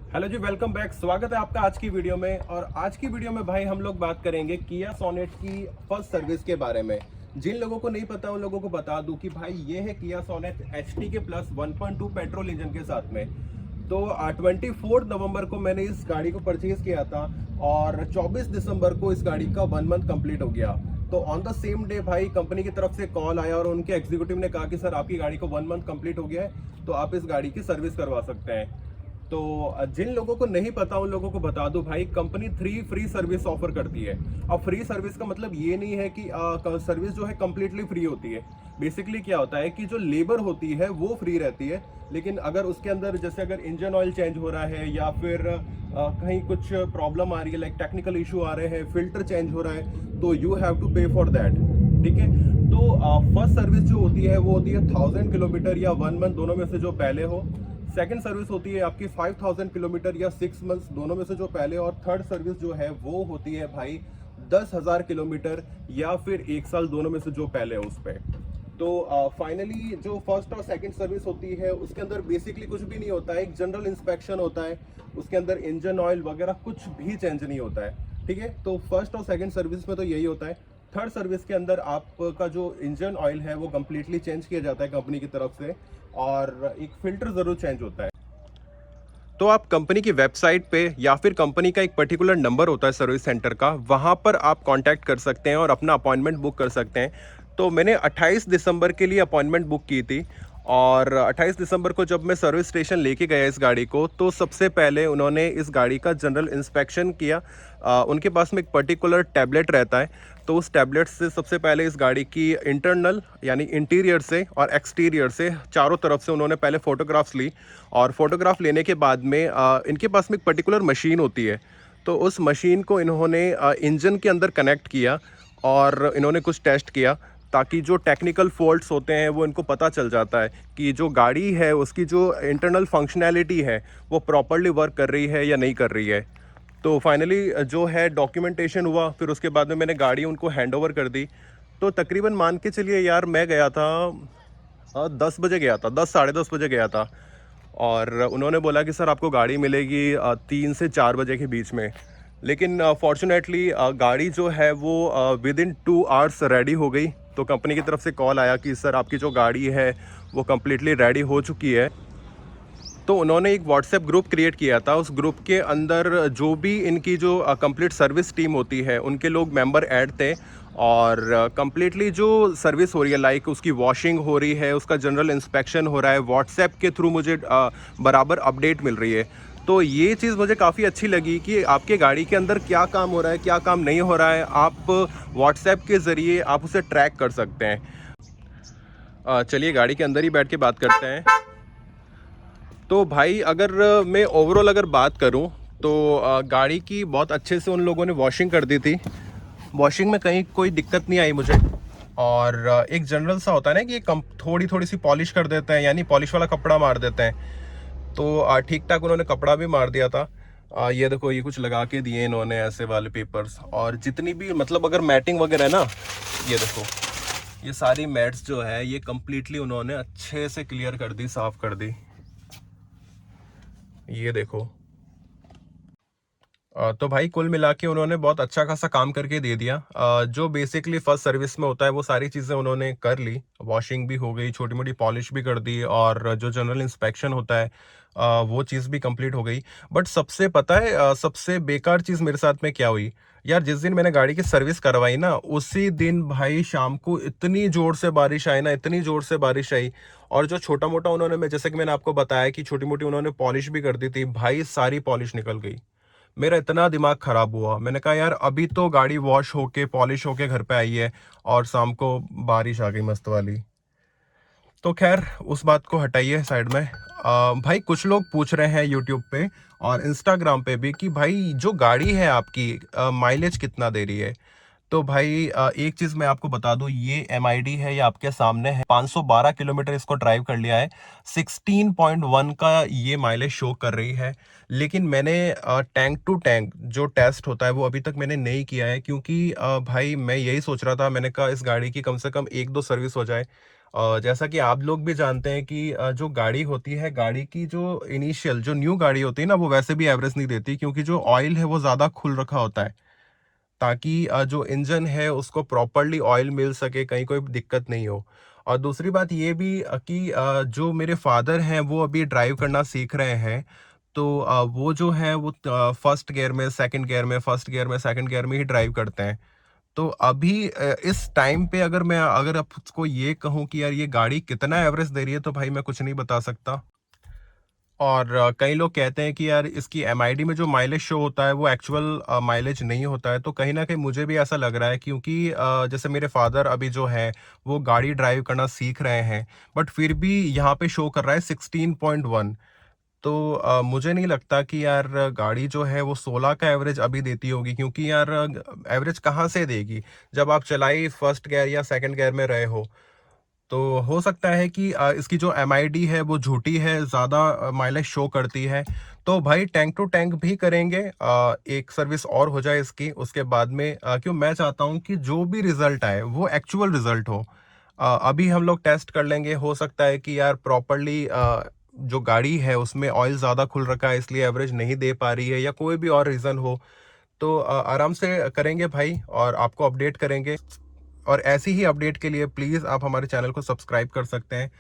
Hello जी, welcome back. स्वागत है आपका आज की वीडियो में। और आज की वीडियो में भाई हम लोग बात करेंगे किया सोनेट की फर्स्ट सर्विस के बारे में। जिन लोगों को नहीं पता उन लोगों को बता दूं कि भाई ये है किया सोनेट एचटी के प्लस 1.2 पेट्रोल इंजन के साथ में। तो 24 नवंबर को मैंने इस गाड़ी को परचेज किया था और 24 दिसंबर को इस गाड़ी का 1 मंथ कंप्लीट हो गया। तो ऑन द सेम डे भाई कंपनी की तरफ से कॉल आया और उनके एग्जीक्यूटिव ने कहा कि सर आपकी गाड़ी को 1 मंथ कंप्लीट हो गया है, तो आप इस गाड़ी की सर्विस करवा सकते हैं। तो जिन लोगों को नहीं पता उन लोगों को बता दूं भाई, कंपनी 3 फ्री सर्विस ऑफर करती है। अब फ्री सर्विस का मतलब ये नहीं है कि सर्विस जो है कंप्लीटली फ्री होती है। बेसिकली क्या होता है कि जो लेबर होती है वो फ्री रहती है, लेकिन अगर उसके अंदर जैसे अगर इंजन ऑयल चेंज हो रहा है या फिर कहीं कुछ प्रॉब्लम आ रही है, लाइक टेक्निकल इशू आ रहे हैं, फिल्टर चेंज हो रहा है, तो यू हैव टू पे फॉर दैट। ठीक है। तो फर्स्ट सर्विस जो होती है वो होती है 1000 किलोमीटर या 1 मंथ, दोनों में से जो पहले हो। सेकंड सर्विस होती है आपकी 5000 किलोमीटर या 6 मंथ्स, दोनों में से जो पहले। और थर्ड सर्विस जो है वो होती है भाई 10,000 किलोमीटर या फिर 1 साल, दोनों में से जो पहले है उस पर। तो फाइनली जो फर्स्ट और सेकंड सर्विस होती है उसके अंदर बेसिकली कुछ भी नहीं होता है, एक जनरल इंस्पेक्शन होता है। उसके अंदर इंजन ऑयल वगैरह कुछ भी चेंज नहीं होता है। ठीक है। तो फर्स्ट और सेकंड सर्विस में तो यही होता है। थर्ड सर्विस के अंदर आपका जो इंजन ऑयल है वो कम्प्लीटली चेंज किया जाता है कंपनी की तरफ से, और एक फिल्टर ज़रूर चेंज होता है। तो आप कंपनी की वेबसाइट पे या फिर कंपनी का एक पर्टिकुलर नंबर होता है सर्विस सेंटर का, वहाँ पर आप कांटेक्ट कर सकते हैं और अपना अपॉइंटमेंट बुक कर सकते हैं। तो मैंने 28 दिसंबर के लिए अपॉइंटमेंट बुक की थी, और 28 दिसंबर को जब मैं सर्विस स्टेशन लेके गया इस गाड़ी को, तो सबसे पहले उन्होंने इस गाड़ी का जनरल इंस्पेक्शन किया। उनके पास में एक पर्टिकुलर टैबलेट रहता है, तो उस टैबलेट से सबसे पहले इस गाड़ी की इंटरनल यानी इंटीरियर से और एक्सटीरियर से चारों तरफ से उन्होंने पहले फ़ोटोग्राफ्स ली। और फोटोग्राफ लेने के बाद में इनके पास में एक पर्टिकुलर मशीन होती है, तो उस मशीन को इन्होंने इंजन के अंदर कनेक्ट किया और इन्होंने कुछ टेस्ट किया, ताकि जो टेक्निकल फॉल्ट्स होते हैं वो इनको पता चल जाता है कि जो गाड़ी है उसकी जो इंटरनल फंक्शनैलिटी है वो प्रॉपरली वर्क कर रही है या नहीं कर रही है। तो फाइनली जो है डॉक्यूमेंटेशन हुआ, फिर उसके बाद में मैंने गाड़ी उनको हैंड ओवर कर दी। तो तकरीबन मान के चलिए यार, मैं गया था 10 बजे गया था, 10 साढ़े 10 बजे गया था। और उन्होंने बोला कि सर आपको गाड़ी मिलेगी 3 से 4 बजे के बीच में। लेकिन फॉर्चुनेटली गाड़ी जो है वो विद इन 2 आवर्स रेडी हो गई। तो कंपनी की तरफ से कॉल आया कि सर आपकी जो गाड़ी है वो कम्प्लीटली रेडी हो चुकी है। तो उन्होंने एक व्हाट्सएप ग्रुप क्रिएट किया था, उस ग्रुप के अंदर जो भी इनकी जो कंप्लीट सर्विस टीम होती है उनके लोग मेंबर ऐड थे। और कंप्लीटली जो सर्विस हो रही है, लाइक उसकी वॉशिंग हो रही है, उसका जनरल इंस्पेक्शन हो रहा है, व्हाट्सएप के थ्रू मुझे बराबर अपडेट मिल रही है। तो ये चीज़ मुझे काफ़ी अच्छी लगी कि आपके गाड़ी के अंदर क्या काम हो रहा है, क्या काम नहीं हो रहा है, आप व्हाट्सएप के ज़रिए आप उसे ट्रैक कर सकते हैं। चलिए गाड़ी के अंदर ही बैठ के बात करते हैं। तो भाई अगर मैं ओवरऑल अगर बात करूं, तो गाड़ी की बहुत अच्छे से उन लोगों ने वॉशिंग कर दी थी। वॉशिंग में कहीं कोई दिक्कत नहीं आई मुझे। और एक जनरल सा होता है ना कि कम थोड़ी थोड़ी सी पॉलिश कर देते हैं, यानी पॉलिश वाला कपड़ा मार देते हैं। तो ठीक ठाक उन्होंने कपड़ा भी मार दिया था। ये देखो, ये कुछ लगा के दिए इन्होंने ऐसे वाले पेपर्स। और जितनी भी मतलब अगर मैटिंग वगैरह है ना, ये देखो, ये सारी मैट्स जो है ये कम्प्लीटली उन्होंने अच्छे से क्लियर कर दी, साफ कर दी। ये देखो। तो भाई कुल मिला के उन्होंने बहुत अच्छा खासा काम करके दे दिया। जो बेसिकली फर्स्ट सर्विस में होता है वो सारी चीज़ें उन्होंने कर ली। वॉशिंग भी हो गई, छोटी मोटी पॉलिश भी कर दी, और जो जनरल इंस्पेक्शन होता है वो चीज़ भी कंप्लीट हो गई। बट सबसे पता है सबसे बेकार चीज़ मेरे साथ में क्या हुई यार, जिस दिन मैंने गाड़ी की सर्विस करवाई ना, उसी दिन भाई शाम को इतनी ज़ोर से बारिश आई ना, इतनी ज़ोर से बारिश आई। और जो छोटा मोटा उन्होंने, मैं जैसे कि मैंने आपको बताया कि छोटी मोटी उन्होंने पॉलिश भी कर दी थी, भाई सारी पॉलिश निकल गई। मेरा इतना दिमाग खराब हुआ, मैंने कहा यार अभी तो गाड़ी वॉश होके पॉलिश होके घर पे आई है और शाम को बारिश आ गई मस्त वाली। तो खैर उस बात को हटाइए साइड में। भाई कुछ लोग पूछ रहे हैं यूट्यूब पे और इंस्टाग्राम पे भी कि भाई जो गाड़ी है आपकी माइलेज कितना दे रही है। तो भाई एक चीज़ मैं आपको बता दूं, ये MID है, ये आपके सामने है। 512 किलोमीटर इसको ड्राइव कर लिया है, 16.1 का ये माइलेज शो कर रही है। लेकिन मैंने टैंक टू टैंक जो टेस्ट होता है वो अभी तक मैंने नहीं किया है, क्योंकि भाई मैं यही सोच रहा था, मैंने कहा इस गाड़ी की कम से कम 1-2 सर्विस हो जाए। जैसा कि आप लोग भी जानते हैं कि जो गाड़ी होती है, गाड़ी की जो इनिशियल जो न्यू गाड़ी होती है ना, वो वैसे भी एवरेज नहीं देती, क्योंकि जो ऑयल है वो ज़्यादा खुल रखा होता है, ताकि जो इंजन है उसको प्रॉपरली ऑयल मिल सके, कहीं कोई दिक्कत नहीं हो। और दूसरी बात ये भी कि जो मेरे फादर हैं वो अभी ड्राइव करना सीख रहे हैं, तो वो जो है वो फर्स्ट गियर में, सेकंड गियर में, फर्स्ट गियर में, सेकंड गियर में ही ड्राइव करते हैं। तो अभी इस टाइम पे अगर आपको ये कहूँ कि यार ये गाड़ी कितना एवरेज दे रही है, तो भाई मैं कुछ नहीं बता सकता। और कई लोग कहते हैं कि यार इसकी एमआईडी में जो माइलेज शो होता है वो एक्चुअल माइलेज नहीं होता है, तो कहीं ना कहीं मुझे भी ऐसा लग रहा है, क्योंकि जैसे मेरे फादर अभी जो है वो गाड़ी ड्राइव करना सीख रहे हैं, बट फिर भी यहाँ पे शो कर रहा है 16.1। तो मुझे नहीं लगता कि यार गाड़ी जो है वो 16 का एवरेज अभी देती होगी, क्योंकि यार एवरेज कहाँ से देगी जब आप चलाई फर्स्ट गियर या सेकंड गियर में रहे हो। तो हो सकता है कि इसकी जो एमआईडी है वो झूठी है, ज़्यादा माइलेज शो करती है। तो भाई टैंक टू टैंक भी करेंगे, एक सर्विस और हो जाए इसकी, उसके बाद में क्यों मैं चाहता हूँ कि जो भी रिजल्ट आए वो एक्चुअल रिजल्ट हो। अभी हम लोग टेस्ट कर लेंगे, हो सकता है कि यार प्रॉपरली जो गाड़ी है उसमें ऑयल ज़्यादा खुल रखा है, इसलिए एवरेज नहीं दे पा रही है, या कोई भी और रीज़न हो। तो आराम से करेंगे भाई, और आपको अपडेट करेंगे। और ऐसी ही अपडेट के लिए प्लीज़ आप हमारे चैनल को सब्सक्राइब कर सकते हैं।